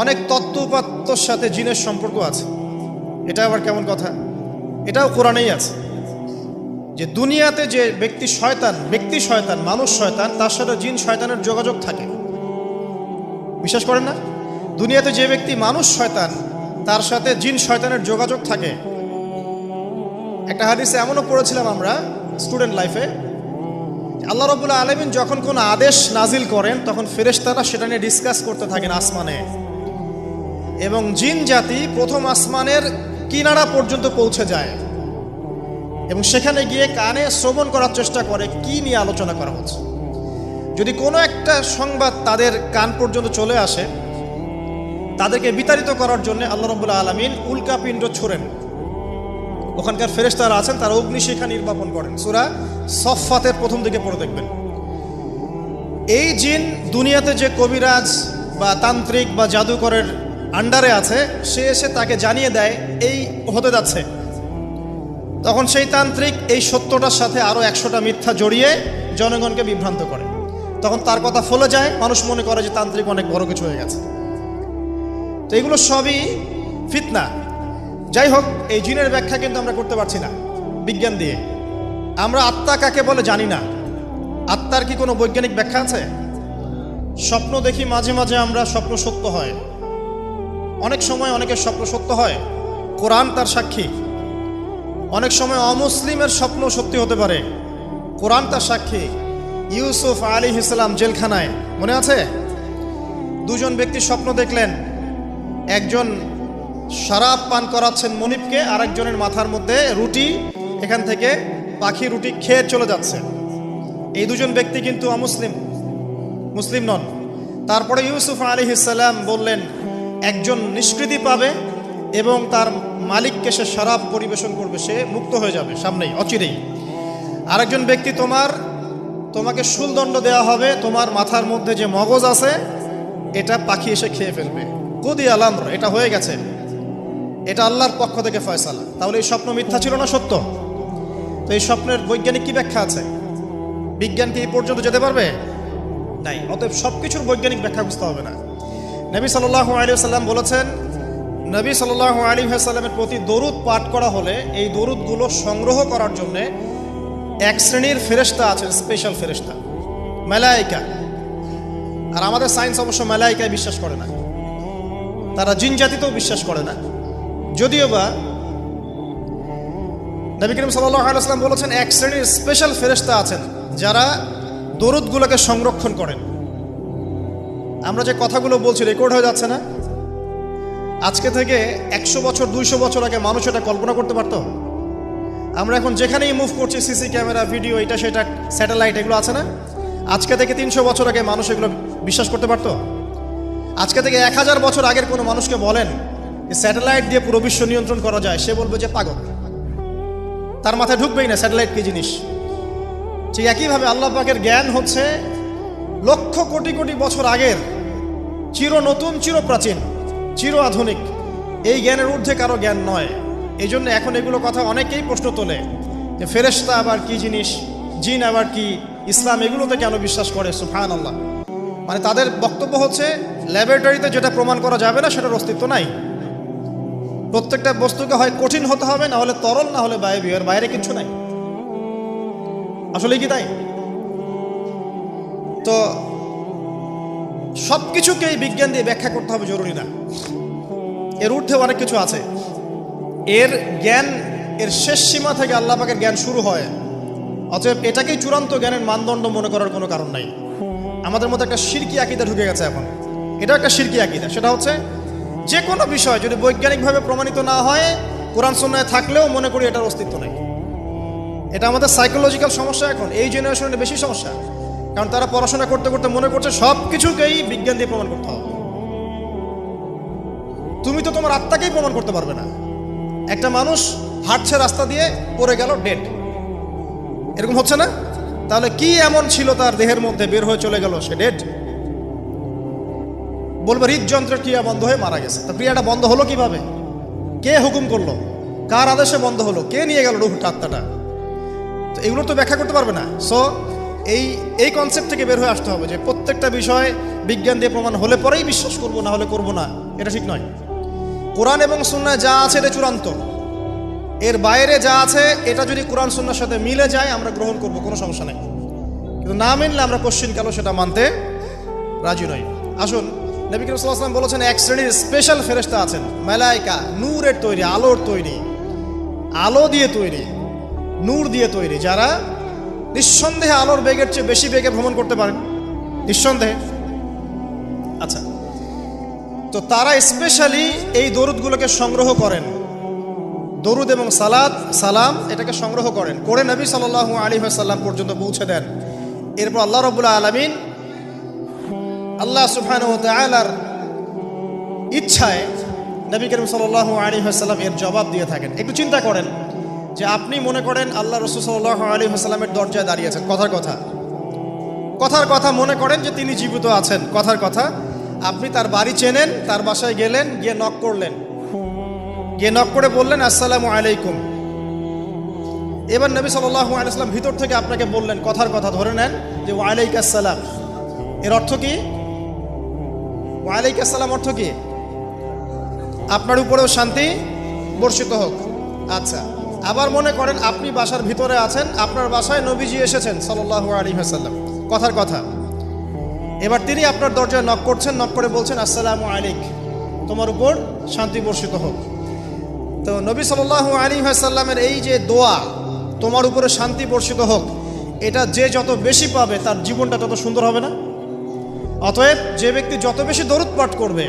অনেক তত্ত্বপাত্তর সাথে জিনের সম্পর্ক আছে। এটা আবার কেমন কথা? এটাও কোরআনেই আছে যে দুনিয়াতে যে ব্যক্তি শয়তান, মানুষ শয়তান, তার সাথে জিন শয়তানের যোগাযোগ থাকে। বিশ্বাস করেন না? দুনিয়াতে যে ব্যক্তি মানুষ শয়তান, তার সাথে জিন শয়তানের যোগাযোগ থাকে। একটা হাদিসে এমনও পড়েছিলাম আমরা স্টুডেন্ট লাইফে, আল্লাহ রাব্বুল আলামিন যখন কোনো আদেশ নাজিল করেন তখন ফেরেশতারা সেটা নিয়ে ডিসকাস করতে থাকেন আসমানে, এবং জিন জাতি প্রথম আসমানের কিনারা পর্যন্ত পৌঁছে যায় এবং সেখানে গিয়ে কানে শ্রবণ করার চেষ্টা করে কি নিয়ে আলোচনা করা হচ্ছে। যদি কোনো একটা সংবাদ তাদের কান পর্যন্ত চলে আসে, তাদেরকে বিতাড়িত করার জন্য আল্লাহ রাব্বুল আলামিন উল্কাপিণ্ড ছোড়েন। ওখানকার ফেরেশতারা আছেন, তারা অগ্নিশিখা নির্বাপন করেন। সূরা সফফাতের প্রথম দিকে পড়ে দেখবেন। এই জিন দুনিয়াতে যে কবিরাজ বা তান্ত্রিক বা জাদুকরের আন্ডারে আছে, সে এসে তাকে জানিয়ে দেয় এই হতে যাচ্ছে। তখন সেই তান্ত্রিক এই সত্যটার সাথে আরও 100টা মিথ্যা জড়িয়ে জনগণকে বিভ্রান্ত করে। তখন তার কথা ফলে যায়, মানুষ মনে করে যে তান্ত্রিক অনেক বড় কিছু হয়ে গেছে। তো এগুলো সবই ফিতনা। যাই হোক, এই জিনের ব্যাখ্যা কিন্তু আমরা করতে পারছি না বিজ্ঞান দিয়ে। আমরা আত্মা কাকে বলে জানি না। আত্মার কি কোনো বৈজ্ঞানিক ব্যাখ্যা আছে? স্বপ্ন দেখি মাঝে মাঝে আমরা, স্বপ্ন সত্য হয়। অনেক সময় অনেকের স্বপ্ন সত্য হয়, কোরআন তার সাক্ষী। অনেক সময় অমুসলিমের স্বপ্ন সত্যি হতে পারে, কোরআন তার সাক্ষী। ইউসুফ আলাইহিস সালাম জেলখানায়, মনে আছে? দুজন ব্যক্তি স্বপ্ন দেখলেন, একজন শরাব পান করাচ্ছেন মনিবকে, আর একজনের মাথার মধ্যে রুটি, এখান থেকে পাখি রুটি খেয়ে চলে যাচ্ছে। এই দুজন ব্যক্তি কিন্তু মুসলিম নন। তারপরে ইউসুফ আলাইহিস সালাম বললেন, একজন নিষ্কৃতি পাবে এবং তার মালিককে সে শরাব পরিবেশন করবে, সে মুক্ত হয়ে যাবে সামনেই, অচিরেই। আরেকজন ব্যক্তি তোমাকে শুলদণ্ড দেওয়া হবে, তোমার মাথার মধ্যে যে মগজ আছে এটা পাখি এসে খেয়ে ফেলবে। কুদি আল-আমর, এটা হয়ে গেছে, এটা আল্লাহর পক্ষ থেকে ফয়সালা। তাহলে এই স্বপ্ন মিথ্যা ছিল না সত্য? তো এই স্বপ্নের বৈজ্ঞানিক কি ব্যাখ্যা আছে? বিজ্ঞান কি এই পর্যন্ত যেতে পারবে? নাই। অতএব সবকিছুর বৈজ্ঞানিক ব্যাখ্যা বুঝতে হবে না। নবী সাল্লাল্লাহু আলাইহি ওয়াসাল্লাম বলেছেন, নবী সাল্লাল্লাহু আলাইহি ওয়াসাল্লামের প্রতি দরুদ পাঠ করা হলে এই দরুদগুলো সংগ্রহ করার জন্য এক শ্রেণীর ফেরেশতা আছেন, স্পেশাল ফেরেশতা, মালায়েকা। আর আমাদের সায়েন্স অবশ্য মালায়েকায় বিশ্বাস করে না, তারা জিন জাতিতেও বিশ্বাস করে না। যদিও বা নবী করিম সাল্লাল্লাহু আলাইহি ওয়াসাল্লাম বলেছেন এক শ্রেণীর স্পেশাল ফেরেশতা আছেন যারা দরুদগুলোকে সংরক্ষণ করেন। আমরা যে কথাগুলো বলছি রেকর্ড হয়ে যাচ্ছে না? আজকে থেকে 100 বছর 200 বছর আগে মানুষ এটা কল্পনা করতে পারতো? আমরা এখন যেখানেই মুভ করছি, সিসি ক্যামেরা, ভিডিও, এটা সেটা, স্যাটেলাইট, এগুলো আছে না? আজকে থেকে 300 বছর আগে মানুষ এগুলো বিশ্বাস করতে পারতো? আজকে থেকে 1000 বছর আগের কোনো মানুষকে বলেন স্যাটেলাইট দিয়ে পুরো বিশ্ব নিয়ন্ত্রণ করা যায়, সে বলবে যে পাগল, তার মাথায় ঢুকবেই না স্যাটেলাইট কি জিনিস। ঠিক একইভাবে আল্লাহ পাকের জ্ঞান হচ্ছে লক্ষ কোটি কোটি বছর আগের, চির নতুন, চির প্রাচীন, চির আধুনিক। এই জ্ঞানের ঊর্ধ্বে কারো জ্ঞান নয়। এই জন্য এখন এগুলো কথা অনেকেই প্রশ্ন তোলে যে ফেরেশতা আবার কি জিনিস, জিন আবার কি, ইসলাম এগুলোতে কেন বিশ্বাস করে? সুবহানাল্লাহ। মানে তাদের বক্তব্য হচ্ছে ল্যাবরেটরিতে যেটা প্রমাণ করা যাবে না সেটার অস্তিত্ব নাই। প্রত্যেকটা বস্তুকে হয় কঠিন হতে হবে, না হলে তরল, না হলে বায়বীয়, এর বাইরে কিছু নাই। আসলে কি তাই? তো সব কিছুকেই বিজ্ঞান দিয়ে ব্যাখ্যা করতে হবে জরুরি না, এর ঊর্ধ্বে অনেক কিছু আছে। এর জ্ঞান, এর শেষ সীমা থেকে আল্লাহ পাকের জ্ঞান শুরু হয়। অতএব এটাকেই চূড়ান্ত জ্ঞানের মানদণ্ড মনে করার কোনো কারণ নাই। আমাদের মধ্যে একটা শিরকি আকীদা ঢুকে গেছে এখন। এটা একটা শিরকি আকীদা। সেটা হচ্ছে যে কোনো বিষয় যদি বৈজ্ঞানিকভাবে প্রমাণিত না হয়, কোরআন সুন্নাহয় থাকলেও মনে করি এটার অস্তিত্ব নেই। এটা আমাদের সাইকোলজিক্যাল সমস্যা। এখন এই জেনারেশনের বেশি সমস্যা, কারণ তারা পড়াশোনা করতে করতে মনে করছে সব কিছুকেই বিজ্ঞান দিয়ে প্রমাণ করতে হবে। তুমি তো তোমার আত্মাকেই প্রমাণ করতে পারবে না। একটা মানুষ হাঁটছে রাস্তা দিয়ে, পড়ে গেল, ডেড, এরকম হচ্ছে না? তাহলে কি এমন ছিল তার দেহের মধ্যে, বের হয়ে চলে গেল, সে ডেড? বলবে হৃদযন্ত্রের ক্রিয়া বন্ধ হয়ে মারা গেছে। তা ক্রিয়াটা বন্ধ হলো কিভাবে? কে হুকুম করলো? কার আদেশে বন্ধ হলো? কে নিয়ে গেল রুহটা, আত্মাটা? তো এগুলো তো ব্যাখ্যা করতে পারবে না। সো এই এই কনসেপ্ট থেকে বের হয়ে আসতে হবে যে প্রত্যেকটা বিষয় বিজ্ঞান দিয়ে প্রমাণ হলে পরেই বিশ্বাস করব, না হলে করব না, এটা ঠিক নয়। কোরআন এবং সুন্নাহ যা আছে এটা চূড়ান্ত, এর বাইরে যা আছে এটা যদি কোরআন সুন্নাহর সাথে মিলে যায় আমরা গ্রহণ করব, কোনো সমস্যা নেই। কিন্তু না মিললে আমরা কোশ্চিন কালো সেটা মানতে রাজি নই। আসুন, নবী করিম সাল্লাল্লাহু আলাইহি ওয়াসাল্লাম বলেছেন এক শ্রেণীর স্পেশাল ফেরেশতা আছেন, মালায়েকা, নূরের তৈরি, আলোর তৈরি, আলো দিয়ে তৈরি, নূর দিয়ে তৈরি, যারা নিঃসন্দেহে আলোর বেগের চেয়ে বেশি বেগে ভ্রমণ করতে পারেন, নিঃসন্দেহে। আচ্ছা, তো তারা স্পেশালি এই দরুদগুলোকে সংগ্রহ করেন, দরুদ এবং সালাম এটাকে সংগ্রহ করেন, করে নবী সাল্লাল্লাহু আলাইহি ওয়াসাল্লাম পর্যন্ত পৌঁছে দেন। এরপর আল্লাহ রাব্বুল আলামিন, আল্লাহ সুবহানাহু ওয়া তাআলার ইচ্ছায় নবী করিম সাল্লাল্লাহু আলাইহি ওয়াসাল্লাম এর জবাব দিয়ে থাকেন। একটু চিন্তা করেন যে আপনি মনে করেন আল্লাহ রাসূল সাল্লাল্লাহু আলাইহি ওয়াসাল্লামের দরজায় দাঁড়িয়ে আছেন, কথার কথা মনে করেন যে তিনি জীবিত আছেন, কথার কথা। আপনি তার বাড়ি চেনেন, তার বাসায় গেলেন, গিয়ে নক করলেন, গিয়ে নক করে বললেন আসসালামু আলাইকুম। এবার নবী সাল্লাল্লাহু আলাইহি ওয়াসাল্লাম ভিতর থেকে আপনাকে বললেন, কথার কথা ধরে নেন যে ওয়ালাইকুম আসসালাম। এর অর্থ কি? ওয়ালাইকুম আসসালাম অর্থ কি? আপনার উপরেও শান্তি বর্ষিত হোক। আচ্ছা, আবার মনে করেন আপনি বাসার ভিতরে আছেন, আপনার বাসায় নবীজি এসেছেন সাল্লাল্লাহু আলাইহি ওয়াসাল্লাম, কথার কথা। এবার তিনি আপনার দরজায় নক করছেন, নক করে বলছেন আসসালামু আলাইক, তোমার উপর শান্তি বর্ষিত হোক। তো নবী সাল্লাল্লাহু আলাইহি ওয়াসাল্লামের এই যে দোয়া, তোমার উপরে শান্তি বর্ষিত হোক, এটা যে যত বেশি পাবে তার জীবনটা তত সুন্দর হবে না? অতএব যে ব্যক্তি যত বেশি দরুদ পাঠ করবে,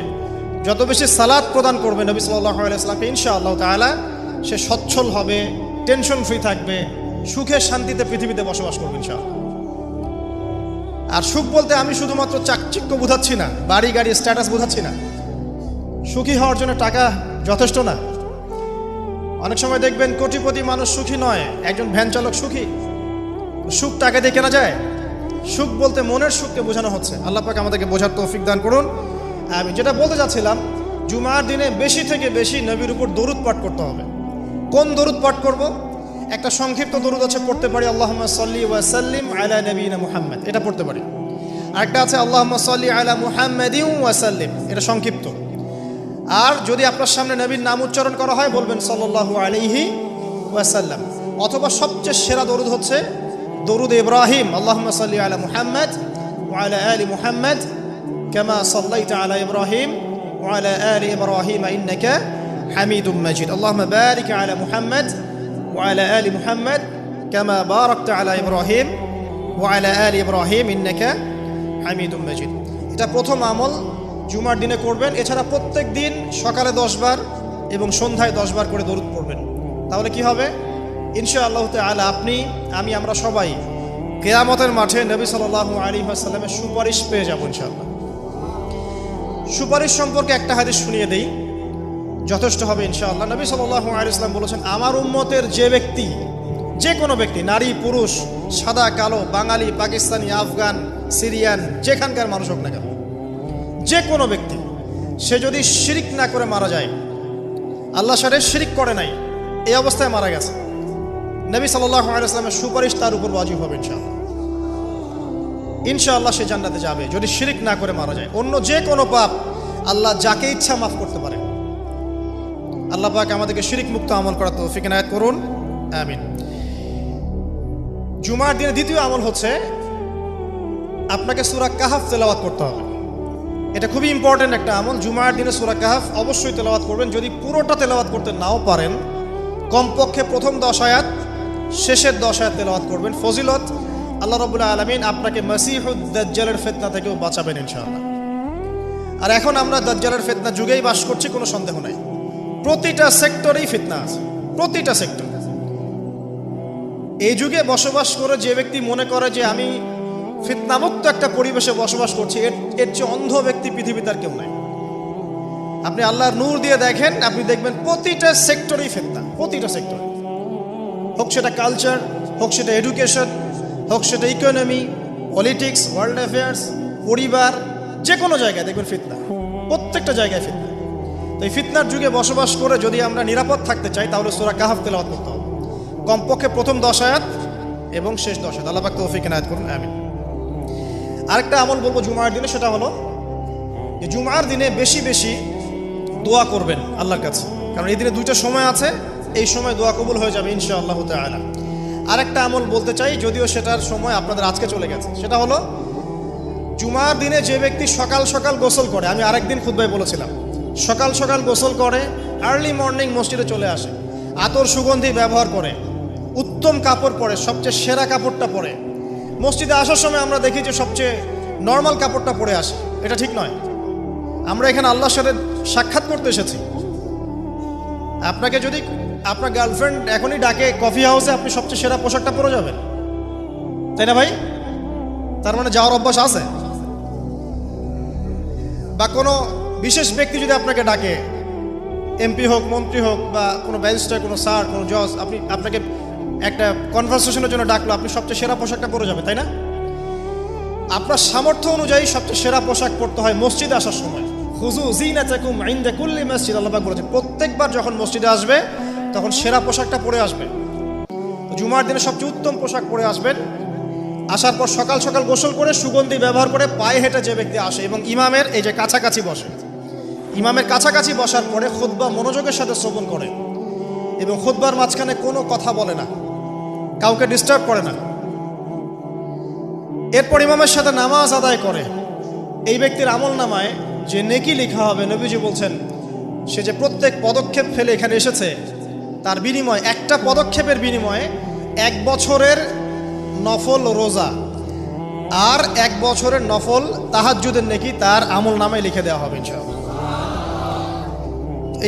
যত বেশি সালাত প্রদান করবে নবী সাল্লাল্লাহু আলাইহি ওয়াসাল্লামকে, ইনশাআল্লাহ তাআলা সে সচ্ছল হবে, টেনশন ফ্রি থাকবে, সুখে শান্তিতে পৃথিবীতে বসবাস করবে ইনশাআল্লাহ। আর সুখ বলতে আমি শুধুমাত্র চাকচিক্য বোঝাচ্ছি না, বাড়ি গাড়ি স্ট্যাটাস বোঝাচ্ছি না। সুখী হওয়ার জন্য টাকা যথেষ্ট না। অনেক সময় দেখবেন কোটিপতি মানুষ সুখী নয়, একজন ভ্যান চালক সুখী। সুখ টাকা দিয়ে কেনা যায়? সুখ বলতে মনের সুখকে বোঝানো হচ্ছে। আল্লাহ পাক আমাদেরকে বোঝার তৌফিক দান করুন। আমি যেটা বলতে চাচ্ছিলাম, জুমার দিনে বেশি থেকে বেশি নবীর উপর দরুদ পাঠ করতে হবে। কোন দরুদ পাঠ করব? একটা সংক্ষিপ্ত দরুদ আছে, পড়তে পারি আল্লাহুম্মা সাল্লি ওয়া সাল্লিম আলা নবিয়িনা মুহাম্মদ, এটা পড়তে পারি। আরেকটা আছে আল্লাহুম্মা সাল্লি আলা মুহাম্মাদিন ওয়া সাল্লিম, এটা সংক্ষিপ্ত। আর যদি আপনার সামনে নবীর নাম উচ্চারণ করা হয় বলবেন সাল্লাল্লাহু আলাইহি ওয়াসাল্লাম। অথবা সবচেয়ে সেরা দরুদ হচ্ছে দরুদ ইব্রাহিম, আল্লাহুম্মা সাল্লি আলা মুহাম্মদ ওয়া আলা আলি মুহাম্মদ কামা সাল্লাইতা আলা ইব্রাহিম ওয়া আলা আলি ইব্রাহিম ইন্নাকা হামিদুম মাজিদ। আল্লাহুম্মা বারিক আলা মুহাম্মদ ওয়া আলা আলি মুহাম্মদ কামা বারাকতা আলা ইব্রাহিম ওয়া আলা আলি ইব্রাহিম ইন্নাকা হামিদুম মাজিদ। এটা প্রথম আমল, জুমার দিনে করবেন। এছাড়া প্রত্যেক দিন সকালে 10 বার এবং সন্ধ্যায় 10 বার করে দরুদ পড়বেন। তাহলে কি হবে? ইনশাআল্লাহ তাআলা আপনি, আমি, আমরা সবাই কিয়ামতের মাঠে নবী সাল্লাল্লাহু আলাইহি ওয়াসাল্লামের সুপারিশ পেয়ে যাব ইনশাআল্লাহ। সুপারিশ সম্পর্কে একটা হাদিস শুনিয়ে দেই, যথেষ্ট হবে ইনশাআল্লাহ। নবী সাল্লাল্লাহু আলাইহি ওয়াসাল্লাম বলেছেন, আমার উম্মতের যে ব্যক্তি, যে কোনো ব্যক্তি, নারী পুরুষ, সাদা কালো, বাঙালি, পাকিস্তানি, আফগান, সিরিয়ান, যেখানকার মানুষ হোক না কেন, যে কোনো ব্যক্তি, সে যদি শিরিক না করে মারা যায়, আল্লাহর সাথে শিরিক করে নাই, এই অবস্থায় মারা গেছে, নবী সাল্লাল্লাহু আলাইহি ওয়াসাল্লামের সুপারিশ তার উপর ওয়াজিব হবে ইনশাআল্লাহ। ইনশাআল্লাহ সে জান্নাতে যাবে যদি শিরিক না করে মারা যায়। অন্য যে কোনো পাপ আল্লাহ যাকে ইচ্ছা মাফ করতে পারে। আল্লাহ পাক আমাদেরকে শিরিক মুক্ত আমল করার তৌফিক এনায়েত করুন, আমিন। জুমার দিনে দ্বিতীয় আমল হচ্ছে আপনাকে সূরা কাহফ তেলাওয়াত করতে হবে। এটা খুবই ইম্পর্টেন্ট একটা আমল। জুমার দিনে সূরা কাহফ অবশ্যই তেলাওয়াত করবেন। যদি পুরোটা তেলাওয়াত করতে নাও পারেন, কমপক্ষে প্রথম 10 আয়াত, শেষের 10 আয়াত তেলাওয়াত করবেন। ফজিলত, আল্লাহ রাব্বুল আলামিন আপনাকে মসিহুদ দাজ্জালের ফিতনা থেকেও বাঁচাবেন ইনশাআল্লাহ। আর এখন আমরা দাজ্জালের ফিতনা যুগেই বাস করছি, কোনো সন্দেহ নাই। প্রতিটা সেক্টরেই ফিতনা আছে, প্রতিটা সেক্টর। এই যুগে বসবাস করে যে ব্যক্তি মনে করে যে আমি ফিতনামুক্ত একটা পরিবেশে বসবাস করছি, এর চেয়ে অন্ধ ব্যক্তি পৃথিবীতে আর কেউ নাই। আপনি আল্লাহর নূর দিয়ে দেখেন, আপনি দেখবেন প্রতিটা সেক্টরেই ফিতনা, প্রতিটা সেক্টর। হোক সেটা কালচার, হোক সেটা এডুকেশন, হোক সেটা ইকোনমি, পলিটিক্স, ওয়ার্ল্ড অ্যাফেয়ার্স, পরিবার, যে কোনো জায়গায় দেখবেন ফিতনা, প্রত্যেকটা জায়গায় ফিতনা। তো এই ফিতনার যুগে বসবাস করে যদি আমরা নিরাপদ থাকতে চাই, তাহলে সূরা কাহফ তেলাওয়াত করতে হবে। কমপক্ষে প্রথম 10 আয়াত, এবং শেষ 10 রাত। আল্লাহ পাক তৌফিক এনায়েত করুন, আমিন। আরেকটা আমল বলবো জুমার দিনে, সেটা হলো যে জুমার দিনে বেশি বেশি দোয়া করবেন আল্লাহর কাছে, কারণ এই দিনে দুইটা সময় আছে, এই সময় দোয়া কবুল হয়ে যাবে ইনশাআল্লাহ তাআলা। আরেকটা আমল বলতে চাই, যদিও সেটার সময় আপনাদের আজকে চলে গেছে, সেটা হলো জুমার দিনে যে ব্যক্তি সকাল সকাল গোসল করে, আমি আরেকদিন খুতবায় বলেছিলাম, সকাল সকাল গোসল করে, আর্লি মর্নিং মসজিদে চলে আসে, আতর সুগন্ধি ব্যবহার করে, উত্তম কাপড় পরে, সবচেয়ে সেরা কাপড়টা পরে, মসজিদে আসার সময় আমরা দেখি যে সবচেয়ে নর্মাল কাপড়টা পরে আসে, এটা ঠিক নয়। আমরা এখানে আল্লাহর সাথে সাক্ষাৎ করতে এসেছি। আপনাকে যদি আপনার গার্লফ্রেন্ড এখনই ডাকে কফি হাউসে, আপনি সবচেয়ে সেরা পোশাকটা পরে যাবেন, তাই না ভাই? তার মানে যাওয়ার অভ্যাস আছে। বা কোনো বিশেষ ব্যক্তি যদি আপনাকে ডাকে, এমপি হোক, মন্ত্রী হোক, বা কোনো ব্যারিস্টার, কোনো স্যার, কোনো জজ, আপনাকে একটা কনভারসেশনের জন্য ডাকলো, আপনি সবচেয়ে সেরা পোশাকটা পরে যাবেন, তাই না? আপনার সামর্থ্য অনুযায়ী সবচেয়ে সেরা পোশাক পরতে হয় মসজিদে আসার সময়। খুযু যিনাতাকুম ইনদা কুল্লি মসজিদ, আল্লাহ পাক বলেছেন প্রত্যেকবার যখন মসজিদে আসবে তখন সেরা পোশাকটা পরে আসবে। তো জুমার দিনে সবচেয়ে উত্তম পোশাক পরে আসবেন। আসার পর সকাল সকাল গোসল করে সুগন্ধি ব্যবহার করে পায়ে হেঁটে যে ব্যক্তি আসে এবং ইমামের এই যে কাছাকাছি বসে, ইমামের কাছাকাছি বসার পরে খুতবা মনোযোগের সাথে শ্রবণ করে এবং খুতবার মাঝখানে কোনো কথা বলে না, কাউকে ডিস্টার্ব করে না, এরপর ইমামের সাথে নামাজ আদায় করে, এই ব্যক্তির আমল নামায় যে নেকি লেখা হবে, নবীজি বলছেন সে যে প্রত্যেক পদক্ষেপ ফেলে এখানে এসেছে তার বিনিময়ে, একটা পদক্ষেপের বিনিময়ে 1 বছরের নফল রোজা আর 1 বছরের নফল তাহাজ্জুদের নেকি তার আমল নামায় লিখে দেওয়া হবে ইনশাআল্লাহ।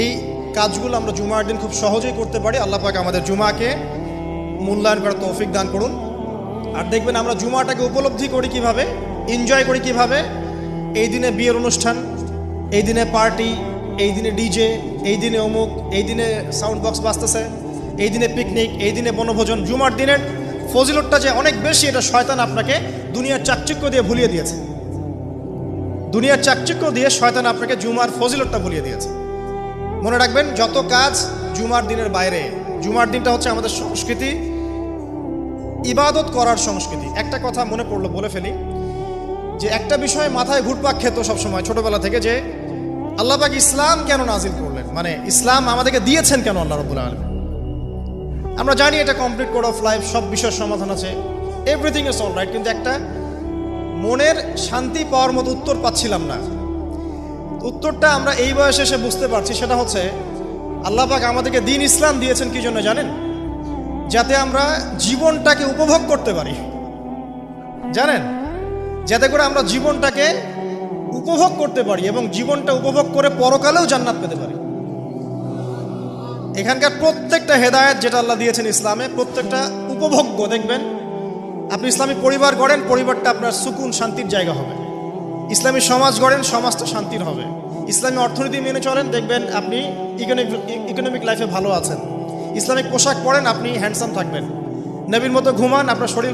এই কাজগুলো আমরা জুমার দিন খুব সহজেই করতে পারি। আল্লাহ পাক আমাদের জুমাকে মূল্যায়ন করার তৌফিক দান করুন। আর দেখবেন আমরা জুমাটাকে উপলব্ধি করি কিভাবে, এনজয় করি কিভাবে। এই দিনে বিয়ের অনুষ্ঠান, এই দিনে পার্টি, এই দিনে ডিজে, এই দিনে অমুক, এই দিনে সাউন্ড বক্স বাজতেছে, এই দিনে পিকনিক, এই দিনে বনভোজন। জুমার দিনের ফজিলতটা যে অনেক বেশি, এটা শয়তান আপনাকে দুনিয়ার চাকচিক্য দিয়ে ভুলিয়ে দিয়েছে। দুনিয়ার চাকচিক্য দিয়ে শয়তান আপনাকে জুমার ফজিলতটা ভুলিয়ে দিয়েছে। মনে রাখবেন, যত কাজ জুমার দিনের বাইরে, জুমার দিনটা হচ্ছে আমাদের সংস্কৃতি, ইবাদত করার সংস্কৃতি। একটা কথা মনে পড়লো, বলে ফেলি, যে একটা বিষয় মাথায় ঘুরপাক খেত সবসময় ছোটবেলা থেকে, যে আল্লাহ পাক ইসলাম কেন নাজিল করলেন, মানে ইসলাম আমাদেরকে দিয়েছেন কেন আল্লাহ রাব্বুল আলামিন। আমরা জানি এটা কমপ্লিট কোড অফ লাইফ, সব বিষয়ের সমাধান আছে, এভরিথিং ইজ অল রাইট, কিন্তু একটা মনের শান্তি পাওয়ার মতো উত্তর পাচ্ছিলাম না। উত্তরটা আমরা এই বয়সে এসে বুঝতে পারছি, সেটা হচ্ছে আল্লাহ পাক আমাদেরকে দ্বীন ইসলাম দিয়েছেন কি জন্য জানেন? যাতে আমরা জীবনটাকে উপভোগ করতে পারি। জানেন, যাতে করে আমরা জীবনটাকে উপভোগ করতে পারি এবং জীবনটা উপভোগ করে পরকালেও জান্নাত পেতে পারি। এখানকার প্রত্যেকটা হেদায়েত যেটা আল্লাহ দিয়েছেন ইসলামে, প্রত্যেকটা উপভোগ্য। দেখবেন আপনি ইসলামী পরিবার গড়েন, পরিবারটা আপনার সুকুন শান্তির জায়গা হবে। ইসলামী সমাজ গড়েন, সমাজটা শান্তির হবে। ইসলামী অর্থনীতি মেনে চলেন, দেখবেন আপনি ইকোনমিক লাইফে ভালো আছেন। ইসলামিক পোশাক পরেন, আপনি হ্যান্ডসাম থাকবেন। নবীর মতো ঘুমান, আপনার শরীর